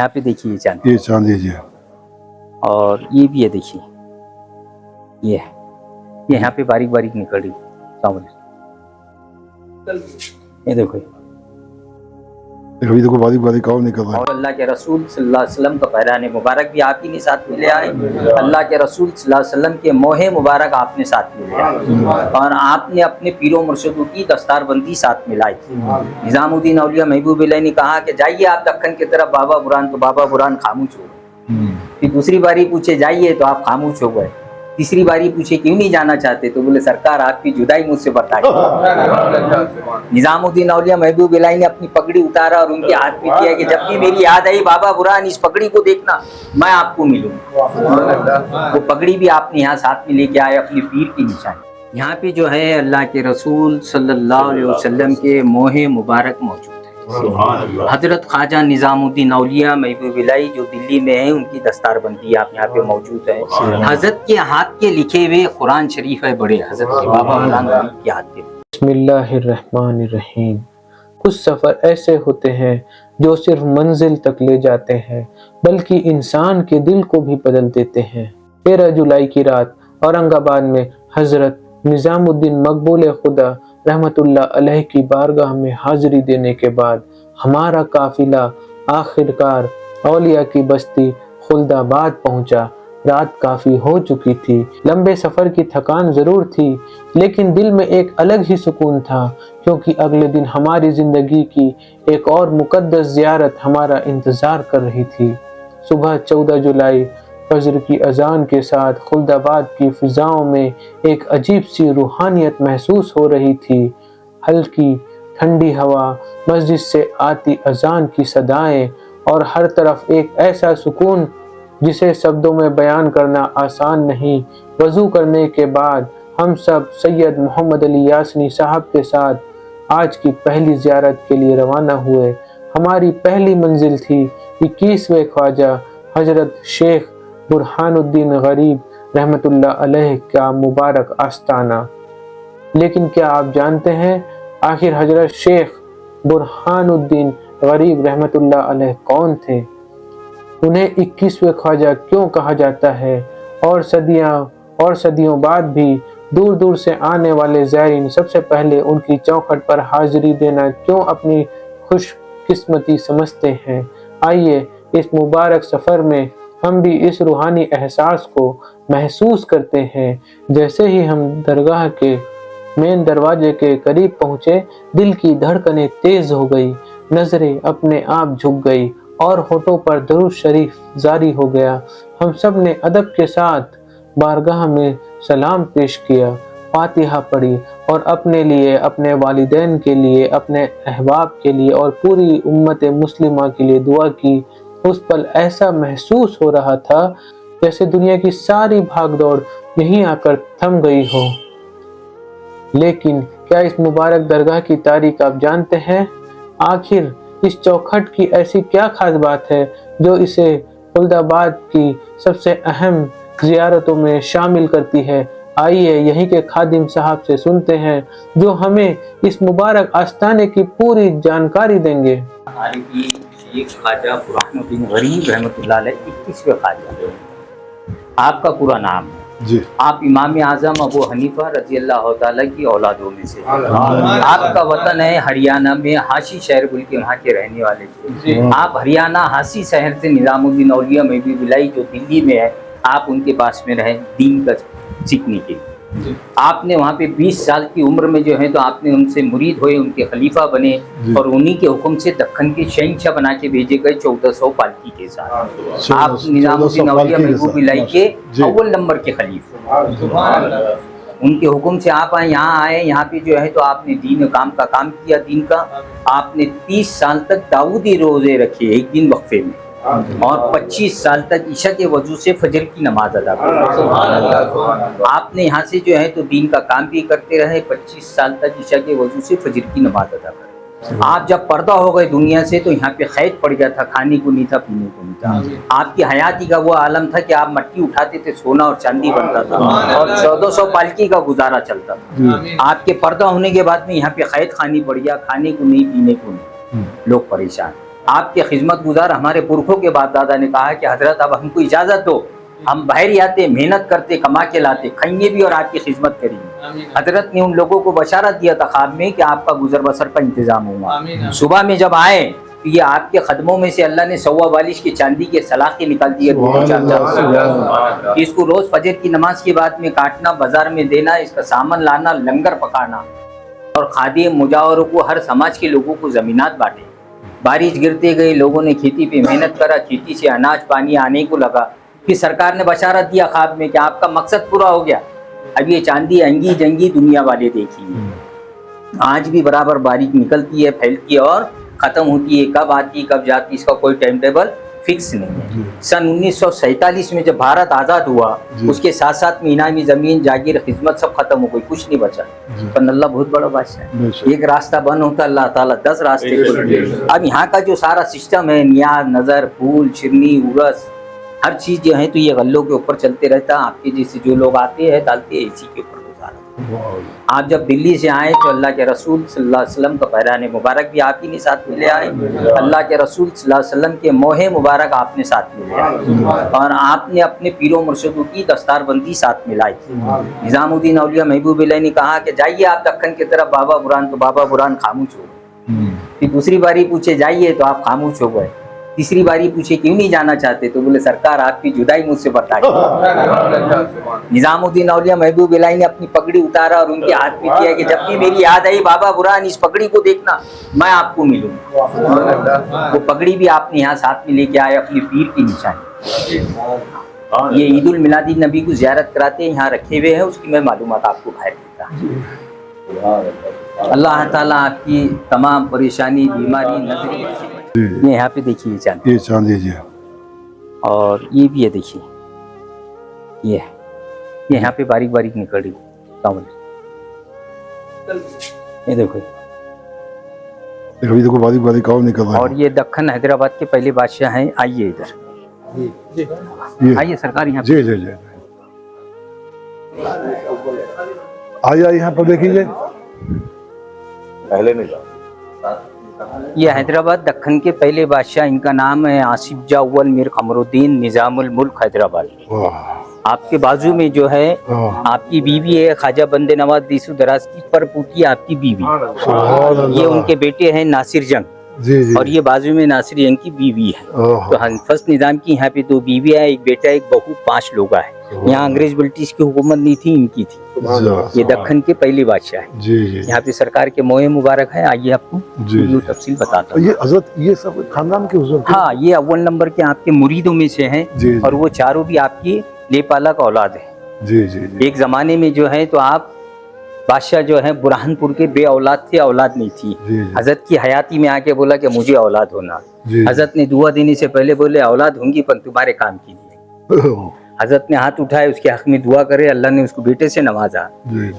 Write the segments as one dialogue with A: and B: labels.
A: यहाँ पे देखिए चांदी,
B: ये चांदी जी।
A: और ये भी है, देखिए ये है, ये यहाँ पे बारीक बारीक निकल रही सामने, ये देखो।
B: अभी देखो बारीक बारीक और निकल रहा है।
A: और अल्लाह के रसूल सल्लल्लाहु अलैहि वसल्लम का पहराने मुबारक भी आप ही ने साथ में ले आए। अल्लाह के रसूल सल्लल्लाहु अलैहि वसल्लम के मोहे मुबारक आपने साथ में ले आए, और आपने अपने पीरों मुर्शिदों की दस्तारबंदी साथ में लाई थी। निजामुद्दीन औलिया महबूब इलाही ने कहा कि जाइए आप दक्कन की तरफ बाबा बुरहान, तो बाबा बुरहान खामोश हो गए। फिर दूसरी बारी पूछे जाइए, तो आप खामोश हो गए। तीसरी बारी पूछे क्यों नहीं जाना चाहते, तो बोले सरकार आपकी जुदाई मुझसे बर्दाश्त। निजामुद्दीन औलिया महबूब इलाही ने अपनी पगड़ी उतारा और उनके हाथ में किया कि जब भी मेरी याद आई बाबा बुरहान, इस पगड़ी को देखना, मैं आपको मिलूंगा। वो पगड़ी भी आपने यहाँ साथ में लेके आए, अपनी पीर की निशानी। यहाँ पे जो है अल्लाह के रसूल सल्लल्लाहु अलैहि वसल्लम के मोहे मुबारक मौजूद है। हजरत ख्वाजा निजामुद्दीन औलिया महबूब इलाही जो दिल्ली में है, उनकी दस्तारबंदी आप यहाँ पे मौजूद है। हजरत के हाथ के लिखे हुए कुरान शरीफ है, बड़े हजरत के बाबा बुरहान के हाथ के।
C: बिस्मिल्लाहिर्रहमानिर्रहीम। कुछ सफ़र ऐसे होते हैं जो सिर्फ मंजिल तक ले जाते हैं, बल्कि इंसान के दिल को भी बदल देते हैं। 13 जुलाई की रात औरंगाबाद में हजरत निजामुद्दीन मकबूल खुदा रहमतुल्लाह अलैह की बारगाह में हाजिरी देने के बाद हमारा काफिला आखिरकार औलिया की बस्ती खुल्दाबाद पहुंचा। रात काफी हो चुकी थी, लंबे सफर की थकान जरूर थी, लेकिन दिल में एक अलग ही सुकून था, क्योंकि अगले दिन हमारी जिंदगी की एक और मुकद्दस ज़ियारत हमारा इंतजार कर रही थी। सुबह 14 जुलाई फजर की अजान के साथ खुल्दाबाद की फिजाओं में एक अजीब सी रूहानियत महसूस हो रही थी। हल्की ठंडी हवा, मस्जिद से आती अजान की सदाएं, और हर तरफ एक ऐसा सुकून जिसे शब्दों में बयान करना आसान नहीं। वज़ू करने के बाद हम सब सैयद मोहम्मद अली यासनी साहब के साथ आज की पहली ज़ियारत के लिए रवाना हुए। हमारी पहली मंजिल थी 21वें ख्वाजा हजरत शेख बुरहानुद्दीन गरीब रहमतुल्लाह अलैह का मुबारक आस्ताना। लेकिन क्या आप जानते हैं आखिर हजरत शेख बुरहानुद्दीन गरीब रहमतुल्लाह अलैह कौन थे? उन्हें 21वें ख्वाजा क्यों कहा जाता है? और सदियों बाद भी दूर दूर से आने वाले ज़ायरीन सबसे पहले उनकी चौखट पर हाजिरी देना क्यों अपनी खुशकिस्मती समझते हैं? आइए इस मुबारक सफ़र में हम भी इस रूहानी एहसास को महसूस करते हैं। जैसे ही हम दरगाह के मेन दरवाजे के करीब पहुँचे, दिल की धड़कनें तेज़ हो गई, नज़रें अपने आप झुक गई और होठों पर दरूद शरीफ जारी हो गया। हम सब ने अदब के साथ बारगाह में सलाम पेश किया, फातिहा पढ़ी और अपने लिए, अपने वालिदैन के लिए, अपने अहबाब के लिए और पूरी उम्मत मुस्लिमा के लिए दुआ की। उस पल ऐसा महसूस हो रहा था जैसे दुनिया की सारी भागदौड़ यहीं आकर थम गई हो। लेकिन क्या इस मुबारक दरगाह की तारीख आप जानते हैं? आखिर इस चौखट की ऐसी क्या खास बात है जो इसे खुल्दाबाद की सबसे अहम ज़ियारतों में शामिल करती है? आइए यहीं के खादिम साहब से सुनते हैं, जो हमें इस मुबारक आस्ताने की पूरी जानकारी देंगे।
A: ख्वाजा बुरहानुद्दीन गरीब रहमतुल्लाह अलैह 21वें ख्वाजा, आपका पूरा नाम है
B: जी। आप
A: इमाम आज़म अबू हनीफा रज़ी अल्लाह तआला की औलादों में से। आपका वतन है हरियाणा में हाशी शहर, बोल के वहाँ के रहने वाले थे। आप हरियाणा हाशी शहर से निजामुद्दीन औलिया महबूब इलाही जो दिल्ली में है, आप उनके पास में रहे दीन का सीखने के लिए। आपने वहाँ पे 20 साल की उम्र में जो है तो आपने उनसे मुरीद हुए, उनके खलीफा बने, और उन्हीं के हुक्म से दक्कन के शहंशाह बना के भेजे गए 1400 पालकी के साथ। आप निजामुद्दीन औलिया महबूब इलाही के अव्वल नंबर के खलीफा। उनके हुक्म से आप यहाँ आए, यहाँ पे जो है तो आपने दीन काम का काम किया। दीन का आपने 30 साल तक दाऊदी रोजे रखे एक दिन वक्फे में, और 25 साल तक ईशा के वजू से फजर की नमाज अदा की। आपने यहाँ से जो है तो दीन का काम भी करते रहे, 25 साल तक ईशा के वजू से फजर की नमाज अदा करे। आप जब पर्दा हो गए दुनिया से तो यहाँ पे कैद पड़ गया था, खाने को नहीं था, पीने को नहीं था। आपकी हयाती का वो आलम था कि आप मट्टी उठाते थे, सोना और चांदी बनता था, और 1400 पालकी का गुजारा चलता था। आपके पर्दा होने के बाद में यहाँ पे कैद खानी पड़ गया, खाने को नहीं, पीने को नहीं, लोग परेशान। आपके खिदमत गुजार हमारे पुरखों के बाप दादा ने कहा कि हजरत अब हमको इजाज़त दो, हम बाहर आते, मेहनत करते, कमा के लाते, खाएंगे भी और आपकी खिदमत करेंगे। हजरत ने उन लोगों को बशारत दिया था ख्वाब में कि आपका गुजर बसर का इंतजाम होगा। सुबह में जब आए तो ये आपके कदमों में से अल्लाह ने 125 की चांदी के सलाखे निकाल दिए, इसको रोज फजर की नमाज के बाद में काटना, बाजार में देना, इसका सामान लाना, लंगर पकाना और खादिम मुजावरों को, हर समाज के लोगों को जमीनात बांटे। बारिश गिरते गई, लोगों ने खेती पे मेहनत करा, खेती से अनाज पानी आने को लगा। फिर सरकार ने बशारत दिया ख्वाब में कि आपका मकसद पूरा हो गया, अब ये चांदी अंगी जंगी दुनिया वाले देखेंगे। आज भी बराबर बारिश निकलती है, फैलती है और ख़त्म होती है, कब आती कब जाती इसका कोई टाइम टेबल फिक्स नहीं है। सन 1947 में जब भारत आज़ाद हुआ, उसके साथ साथ में इनामी ज़मीन जागीर खिदमत सब खत्म हो गई, कुछ नहीं बचा। पर अल्लाह बहुत बड़ा बादशाह है, एक रास्ता बंद होता अल्लाह ताला 10 रास्ते खोलते। अब यहाँ का जो सारा सिस्टम है, नियाज, नज़र, फूल, शिरनी, उरस, हर चीज़ जो है तो ये गल्लों के ऊपर चलते रहता। आपके जैसे जो लोग आते हैं डालते हैं इसी के ऊपर गुजारा। आप जब दिल्ली से आए तो अल्लाह के रसूल सल्लल्लाहु अलैहि वसल्लम का पैराने मुबारक भी आप ही ने साथ में ले आए। अल्लाह के रसूल सल्लल्लाहु अलैहि वसल्लम के मोहे मुबारक आपने साथ में ले आए और आपने अपने पीरों मुर्शिदों की दस्तारबंदी साथ में लाई। निजामुद्दीन औलिया महबूब इलाही ने कहा कि जाइए आप दक्कन की तरफ बाबा बुरहान, तो बाबा बुरहान खामोश हो गए। फिर दूसरी बारी पूछे जाइए तो आप खामोश हो गए। तीसरी बारी पूछे क्यों नहीं जाना चाहते, तो बोले सरकार आपकी जुदाई मुझसे बर्दाश्त। निजामुद्दीन औलिया महबूब इलाही ने अपनी पगड़ी उतारा और उनके हाथ में किया कि जब भी मेरी याद आई बाबा बुरहान, इस पगड़ी को देखना, मैं आपको मिलूंगा। वो पगड़ी भी आपने यहाँ साथ में लेके आए, अपनी पीर की निशानी। ये ईद उल मिलादी नबी को जियारत कराते हैं, यहाँ रखे हुए हैं, उसकी मैं मालूमात आपको बाहर देता। अल्लाह ताला आपकी तमाम परेशानी, बीमारी, नजरी, ये यहाँ पे देखिए चांदी,
B: ये चांदी जी,
A: और ये भी है देखिए, ये यहाँ पे बारीक बारीक निकल रही चावल, ये देखो
B: देखो बारीक बारीक और निकल रहा है।
A: और ये दक्कन हैदराबाद के पहले बादशाह हैं। आइए इधर, आइए सरकार यहाँ
B: जी जी जी, आइए यहाँ पर देखिए। पहले नहीं जाओ।
A: ये हैदराबाद दक्कन के पहले बादशाह, इनका नाम है आसिफ जा अव्वल मीर कमरुद्दीन निजामुल मुल्क हैदराबाद। आपके बाजू में जो है आपकी बीवी है ख्वाजा बंदे नवाज दीसू दराज की परपूती आपकी बीवी, ये उनके बेटे हैं नासिर जंग,
B: जी जी,
A: और ये बाजू में नासिर जंग की बीवी है। तो फर्स्ट निजाम की यहाँ पे 2 बीवी है, एक बेटा एक बहू, 5 लोग है। यहाँ अंग्रेज ब्रिटिश की हुकूमत नहीं थी, इनकी थी। ये दक्कन के पहले बादशाह है।
B: जी जी,
A: यहाँ पे सरकार के मोए मुबारक है। आइए आपको तफसील बताता हूँ।
B: ये हजरत ये सब खानदान के हुजूर थे?
A: हाँ, ये अव्वल नंबर के आपके मुरीदों में से हैं और वो चारों भी आपकी लेपाला का औलाद है।
B: जी जी जी,
A: एक जमाने में जो है तो आप बादशाह जो है बुरहानपुर के बे औलाद थे, औलाद नहीं थी। हजरत की हयाती में आके बोला कि मुझे औलाद होना। हजरत ने दुआ देने से पहले बोले औलाद होंगी पर तुम्हारे काम की नहीं। हजरत ने हाथ उठाए, उसके हक में दुआ करे, अल्लाह ने उसको बेटे से नवाजा।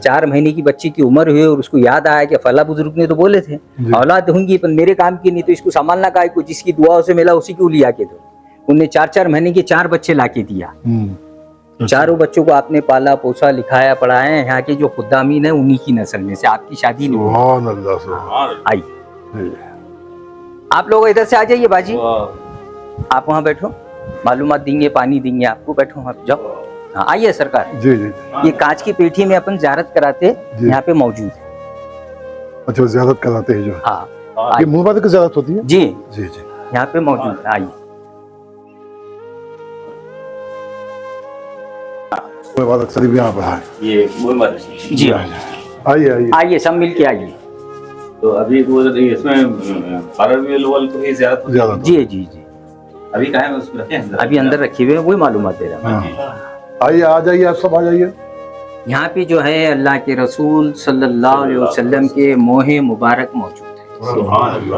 A: 4 महीने की बच्ची की उम्र हुई और उसको याद आया कि फला बुजुर्ग ने तो बोले थे औलाद होंगी पर मेरे काम की नहीं, तो इसको संभालना का है, जिसकी दुआ से मिला उसी को लिया के दो। उन्हें 4-4 महीने के 4 बच्चे ला के दिया। चारों बच्चों को आपने पाला पोसा, लिखाया, पढ़ाया। यहाँ के जो खुद्दामीन है उन्हीं की नस्ल में से। आपकी शादी नहीं हुई। आइए आप लोग इधर से आ जाइए बाजी, आप वहाँ बैठो, मालूमात देंगे, पानी देंगे आपको, बैठो आप, जाओ। हाँ आइए सरकार।
B: जी जी,
A: ये कांच की पेठी में अपन ज़ियारत कराते यहाँ पे मौजूद है।
B: अच्छा, ज़ियारत कराते हैं जो?
A: हाँ,
B: ये मुबारक की ज़ियारत होती है? जी जी जी,
A: यहाँ पे मौजूद है। आइए
B: मुबारक शरीफ यहाँ पर है।
D: ये मुबारक
A: जी,
B: आइए आइए
A: आइए सब मिल के आइए।
D: तो अभी वो इसमें फारवी वाल को ही ज़्यादा
A: जी जी जी,
D: अभी कहाँ है उसमें रखे हैं?
A: अभी अंदर रखे हुए हैं, वही मालूमात दे रहा हूँ।
B: आइए आ जाइए, आप सब आ जाइए।
A: यहाँ पे जो है अल्लाह के रसूल सल्लल्लाहु अलैहि वसल्लम के मोहे मुबारक मौजूद है।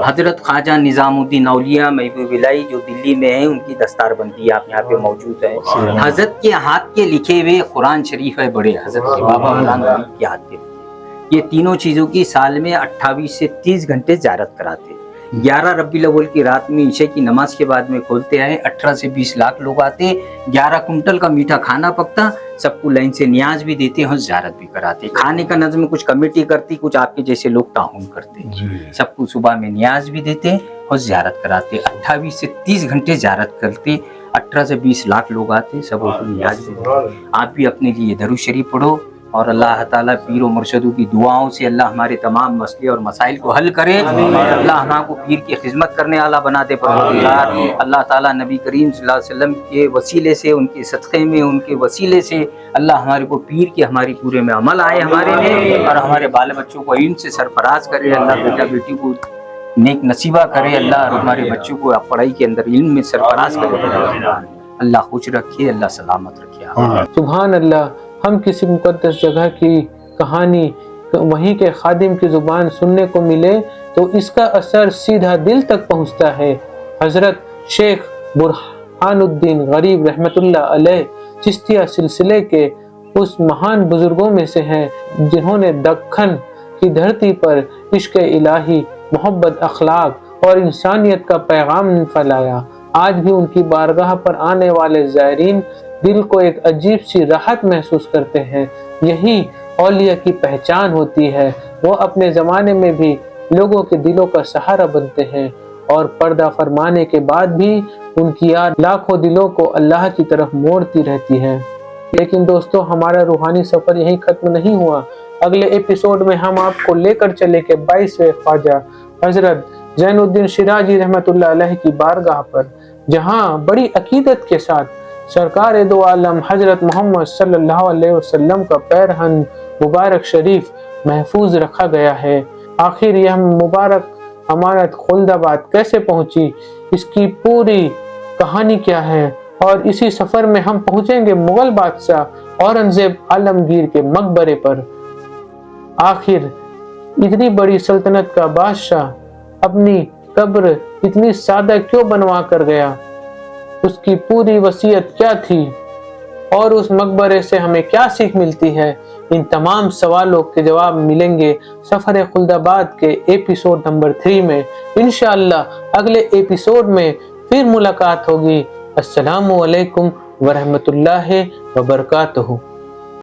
A: हजरत ख्वाजा निजामुद्दीन औलिया महबूब इलाही जो दिल्ली में है, उनकी दस्तारबंदी आप यहाँ पे मौजूद है। हजरत के हाथ के लिखे हुए कुरान शरीफ है बड़े, हजरत के बाबा मौलाना गरीब के हाथ के। ये तीनों चीज़ों की साल में 28 से 30 घंटे ज़ियारत कराते। 11 रबीउल अव्वल की रात में ईशा की नमाज के बाद में खोलते हैं। 18 से 20 लाख लोग आते, 11 कुंटल का मीठा खाना पकता, सबको लाइन से न्याज भी देते और ज़ियारत भी कराते। खाने का नज़्म कुछ कमेटी करती, कुछ आपके जैसे लोग ताउन करते। सबको सुबह में न्याज भी देते बहुत ज़ियारत कराते, 28 से 30 घंटे ज़ियारत करते, 18 से 20 लाख लोग आते, सब उनकी याद में। आप भी अपने लिए दरूद शरीफ पढ़ो और अल्लाह ताला पीर और मुर्शदों की दुआओं से अल्लाह हमारे तमाम मसले और मसाइल को हल करे। अल्लाह हमको पीर की खिदमत करने वाला बना दे परवरदिगार। अल्लाह ताला नबी करीम सल्लल्लाहु अलैहि वसल्लम के वसीले से, उनके सदक़े में, उनके वसीले से अल्लाह हमारे को पीर की हमारी पूरे में अमल आए हमारे में, और हमारे बाल बच्चों को इल्म से सरफराज करे। अल्लाह बेटा बेटी को नेक नसीबा करे अल्लाह, और हमारे बच्चों को पढ़ाई के अंदर इल्म में सरफराज करे। अल्लाह खुश रखे, अल्लाह सलामत रखे।
C: सुभान अल्लाह। हम किसी मुकद्दस जगह की कहानी वहीं के खादिम की जुबान सुनने को मिले तो इसका असर सीधा दिल तक पहुंचता है। हजरत शेख बुरहानुद्दीन गरीब रहमतुल्लाह अलैह चिश्तिया सिलसिले के उस महान बुजुर्गों में से हैं जिन्होंने दक्खन की धरती पर इश्क इलाही, मोहब्बत, अखलाक और इंसानियत का पैगाम फैलाया। आज भी उनकी बारगाह पर आने वाले ज़ायरीन दिल को एक अजीब सी राहत महसूस करते हैं। यही औलिया की पहचान होती है। वो अपने ज़माने में भी लोगों के दिलों का सहारा बनते हैं और पर्दा फरमाने के बाद भी उनकी याद लाखों दिलों को अल्लाह की तरफ मोड़ती रहती है। लेकिन दोस्तों, हमारा रूहानी सफ़र यहीं ख़त्म नहीं हुआ। अगले एपिसोड में हम आपको लेकर चले के 22वें ख्वाजा हजरत ज़ैनुद्दीन शिराजी रहमतुल्लाह अलैह की बारगाह पर, जहाँ बड़ी अकीदत के साथ सरकार दो आलम हजरत मोहम्मद सल्लल्लाहु अलैहि वसल्लम का पैरहन मुबारक शरीफ महफूज रखा गया है। आखिर यह मुबारक अमानत खुल्दाबाद कैसे पहुंची, इसकी पूरी कहानी क्या है, और इसी सफर में हम पहुंचेंगे मुगल बादशाह औरंगजेब आलमगीर के मकबरे पर। आखिर इतनी बड़ी सल्तनत का बादशाह अपनी कब्र इतनी सादा क्यों बनवा कर गया, उसकी पूरी वसीयत क्या थी और उस मकबरे से हमें क्या सीख मिलती है, इन तमाम सवालों के जवाब मिलेंगे सफ़र खुल्दाबाद के एपिसोड नंबर 3 में। इंशाअल्लाह अगले एपिसोड में फिर मुलाकात होगी। अस्सलामु अलैकुम वरहमतुल्लाहि वबरकातुहू।